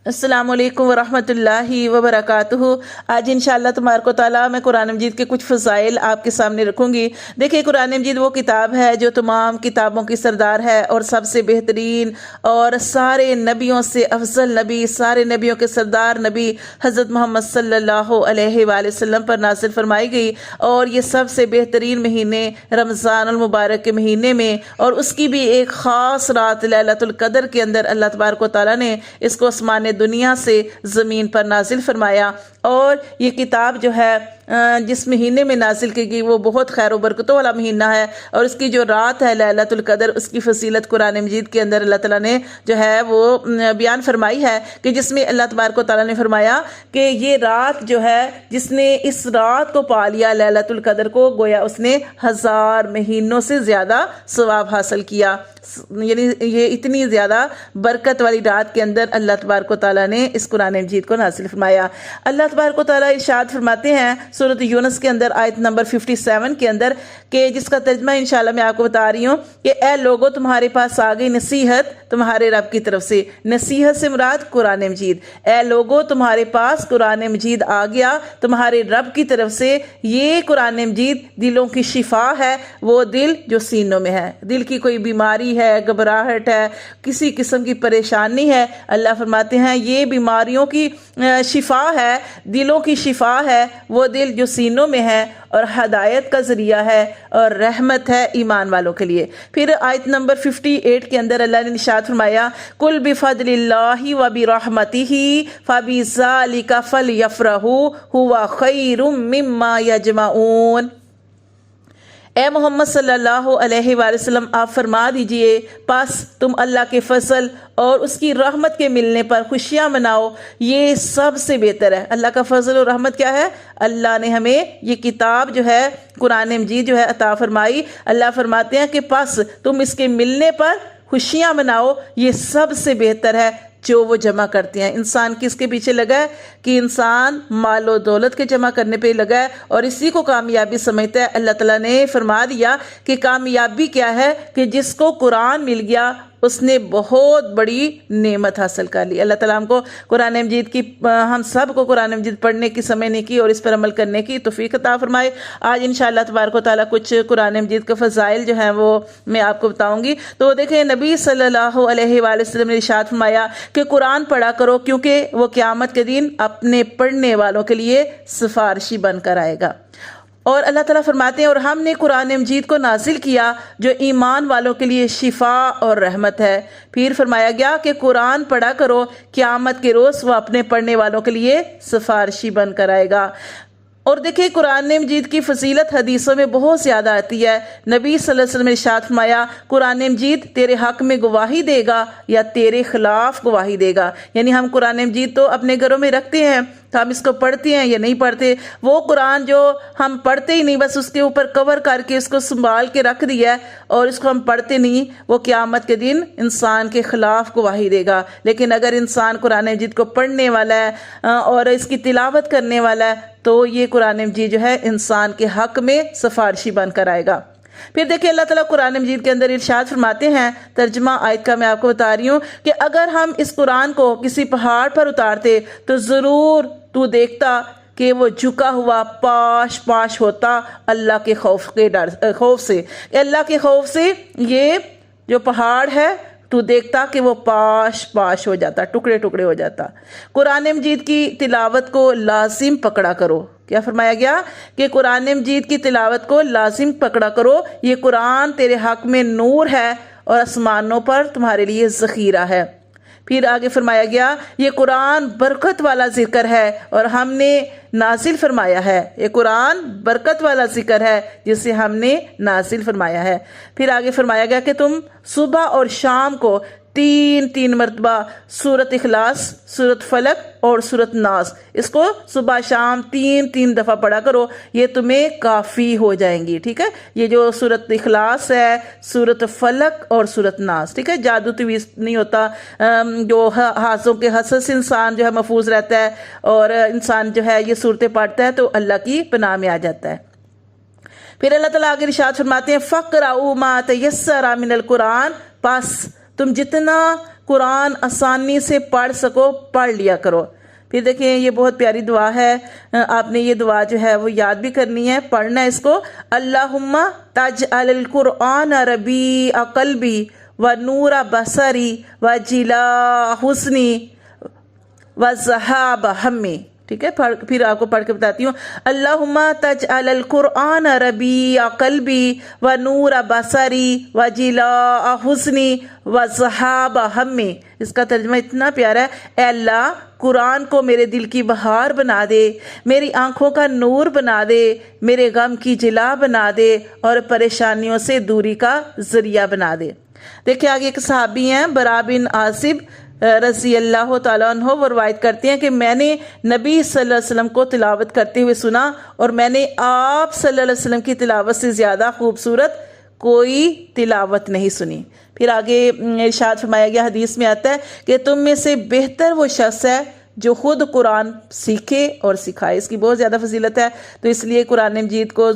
السلام علیکم ورحمۃ اللہ وبرکاتہ۔ آج انشاءاللہ تبارک و تعالیٰ میں قرآن مجید کے کچھ فضائل آپ کے سامنے رکھوں گی۔ دیکھیں، قرآن مجید وہ کتاب ہے جو تمام کتابوں کی سردار ہے اور سب سے بہترین اور سارے نبیوں سے افضل نبی، سارے نبیوں کے سردار نبی حضرت محمد صلی اللہ علیہ وآلہ وسلم پر نازل فرمائی گئی، اور یہ سب سے بہترین مہینے رمضان المبارک کے مہینے میں، اور اس کی بھی ایک خاص رات لیلۃ القدر کے اندر اللہ تبارک و تعالیٰ نے اس کو آسمان دنیا سے زمین پر نازل فرمایا۔ اور یہ کتاب جو ہے جس مہینے میں نازل کی گئی وہ بہت خیر و برکتوں والا مہینہ ہے، اور اس کی جو رات ہے لیلۃ القدر، اس کی فضیلت قرآن مجید کے اندر اللہ تعالیٰ نے جو ہے وہ بیان فرمائی ہے، کہ جس میں اللہ تبارک و تعالیٰ نے فرمایا کہ یہ رات جو ہے، جس نے اس رات کو پا لیا لیلۃ القدر کو، گویا اس نے 1000 مہینوں سے زیادہ ثواب حاصل کیا۔ یعنی یہ اتنی زیادہ برکت والی رات کے اندر اللہ تبارک و تعالیٰ نے اس قرآن مجید کو نازل فرمایا۔ اللہ تبارک و تعالیٰ ارشاد فرماتے ہیں سورۃ یونس کے اندر آیت نمبر 57 کے اندر، کہ جس کا ترجمہ انشاءاللہ میں آپ کو بتا رہی ہوں، کہ اے لوگو تمہارے پاس آ گئی نصیحت تمہارے رب کی طرف سے۔ نصیحت سے مراد قرآن مجید۔ اے لوگو تمہارے پاس قرآن مجید آ گیا تمہارے رب کی طرف سے۔ یہ قرآن مجید دلوں کی شفا ہے، وہ دل جو سینوں میں ہے۔ دل کی کوئی بیماری ہے، گھبراہٹ ہے، کسی قسم کی پریشانی ہے، اللہ فرماتے ہیں یہ بیماریوں کی شفا ہے، دلوں کی شفا ہے وہ دل جو سینوں میں ہے، اور ہدایت کا ذریعہ ہے اور رحمت ہے ایمان والوں کے لیے۔ پھر آیت نمبر 58 کے اندر اللہ نے ارشاد فرمایا، قُلْ بِفَضْلِ اللَّهِ وَبِرَحْمَتِهِ فَبِذَلِكَ فَلْيَفْرَحُوا هُوَ خَيْرٌ مِّمَّا يَجْمَعُونَ۔ اے محمد صلی اللہ علیہ وآلہ وسلم، آپ فرما دیجئے، پس تم اللہ کے فضل اور اس کی رحمت کے ملنے پر خوشیاں مناؤ، یہ سب سے بہتر ہے۔ اللہ کا فضل اور رحمت کیا ہے؟ اللہ نے ہمیں یہ کتاب جو ہے قرآن مجید جو ہے عطا فرمائی۔ اللہ فرماتے ہیں کہ پس تم اس کے ملنے پر خوشیاں مناؤ، یہ سب سے بہتر ہے جو وہ جمع کرتے ہیں۔ انسان کس کے پیچھے لگا ہے؟ کہ انسان مال و دولت کے جمع کرنے پہ لگا ہے اور اسی کو کامیابی سمجھتا ہے۔ اللہ تعالیٰ نے فرما دیا کہ کامیابی کیا ہے؟ کہ جس کو قرآن مل گیا اس نے بہت بڑی نعمت حاصل کر لی۔ اللہ تعالیٰ ہم کو قرآن مجید کی، ہم سب کو قرآن مجید پڑھنے کی، سمجھنے کی اور اس پر عمل کرنے کی توفیق عطا فرمائے۔ آج انشاءاللہ تبارک و تعالیٰ کچھ قرآن مجید کے فضائل جو ہیں وہ میں آپ کو بتاؤں گی۔ تو دیکھیں، نبی صلی اللہ علیہ وآلہ وسلم نے ارشاد فرمایا کہ قرآن پڑھا کرو، کیونکہ وہ قیامت کے دن اپنے پڑھنے والوں کے لیے سفارشی بن کر آئے گا۔ اور اللہ تعالیٰ فرماتے ہیں، اور ہم نے قرآن مجید کو نازل کیا جو ایمان والوں کے لیے شفا اور رحمت ہے۔ پھر فرمایا گیا کہ قرآن پڑھا کرو، قیامت کے روز وہ اپنے پڑھنے والوں کے لیے سفارشی بن کر آئے گا۔ اور دیکھیں، قرآن مجید کی فضیلت حدیثوں میں بہت زیادہ آتی ہے۔ نبی صلی اللہ علیہ وسلم نے ارشاد فرمایا، قرآن مجید تیرے حق میں گواہی دے گا یا تیرے خلاف گواہی دے گا۔ یعنی ہم قرآن مجید تو اپنے گھروں میں رکھتے ہیں، تو ہم اس کو پڑھتے ہیں یا نہیں پڑھتے۔ وہ قرآن جو ہم پڑھتے ہی نہیں، بس اس کے اوپر کور کر کے اس کو سنبھال کے رکھ دیا ہے اور اس کو ہم پڑھتے نہیں، وہ قیامت کے دن انسان کے خلاف گواہی دے گا۔ لیکن اگر انسان قرآن مجید کو پڑھنے والا ہے اور اس کی تلاوت کرنے والا ہے، تو یہ قرآن مجید جو ہے انسان کے حق میں سفارشی بن کر آئے گا۔ پھر دیکھیں، اللہ تعالیٰ قرآن مجید کے اندر ارشاد فرماتے ہیں، ترجمہ آیت کا میں آپ کو بتا رہی ہوں، کہ اگر ہم اس قرآن کو کسی پہاڑ پر اتارتے تو ضرور تو دیکھتا کہ وہ جھکا ہوا پاش پاش ہوتا اللہ کے خوف سے۔ اللہ کے خوف سے یہ جو پہاڑ ہے تو دیکھتا کہ وہ پاش پاش ہو جاتا، ٹکڑے ٹکڑے ہو جاتا۔ قرآن مجید کی تلاوت کو لازم پکڑا کرو۔ کیا فرمایا گیا؟ کہ قرآن مجید کی تلاوت کو لازم پکڑا کرو، یہ قرآن تیرے حق میں نور ہے اور آسمانوں پر تمہارے لیے ذخیرہ ہے۔ پھر آگے فرمایا گیا، یہ قرآن برکت والا ذکر ہے اور ہم نے نازل فرمایا ہے۔ یہ قرآن برکت والا ذکر ہے جسے ہم نے نازل فرمایا ہے۔ پھر آگے فرمایا گیا کہ تم صبح اور شام کو 3 مرتبہ سورۃ اخلاص، سورۃ فلق اور سورۃ ناس، اس کو صبح شام 3 دفعہ پڑھا کرو، یہ تمہیں کافی ہو جائیں گی۔ ٹھیک ہے، یہ جو سورۃ اخلاص ہے، سورۃ فلق اور سورۃ ناس، ٹھیک ہے، جادو تویز نہیں ہوتا، جو ہاتھوں کے حسد سے انسان جو ہے محفوظ رہتا ہے، اور انسان جو ہے یہ صورتیں پڑھتا ہے تو اللہ کی پناہ میں آ جاتا ہے۔ پھر اللہ تعالیٰ آگے ارشاد فرماتے ہیں، فَقْرَؤُوا مَا تَيَسَّرَ مِنَ الْقُرْآنِ، پس تم جتنا قرآن آسانی سے پڑھ سکو پڑھ لیا کرو۔ پھر دیکھیں یہ بہت پیاری دعا ہے، آپ نے یہ دعا جو ہے وہ یاد بھی کرنی ہے، پڑھنا ہے اس کو۔ اللہم تجعل القرآن ربیع قلبی ونور بصری وجلاء حسنی وذہاب ہمی۔ ٹھیک ہے، پھر آپ کو پڑھ کے بتاتی ہوں۔ اللہم تجعل القرآن ربیع قلبی ونور بصری وجلاء حسنی وذہاب ہمی۔ اس کا ترجمہ اتنا پیارا ہے، اے اللہ قرآن کو میرے دل کی بہار بنا دے، میری آنکھوں کا نور بنا دے، میرے غم کی جلا بنا دے اور پریشانیوں سے دوری کا ذریعہ بنا دے۔ دیکھیں آگے ایک صحابی ہیں برا بن عازب رضی اللہ تعالیٰ عنہ، وہ روایت کرتے ہیں کہ میں نے نبی صلی اللہ علیہ وسلم کو تلاوت کرتے ہوئے سنا اور میں نے آپ صلی اللہ علیہ وسلم کی تلاوت سے زیادہ خوبصورت کوئی تلاوت نہیں سنی۔ پھر آگے ارشاد فرمایا گیا، حدیث میں آتا ہے کہ تم میں سے بہتر وہ شخص ہے جو خود قرآن سیکھے اور سکھائے۔ اس کی بہت زیادہ فضیلت ہے، تو اس لیے قرآن مجید کو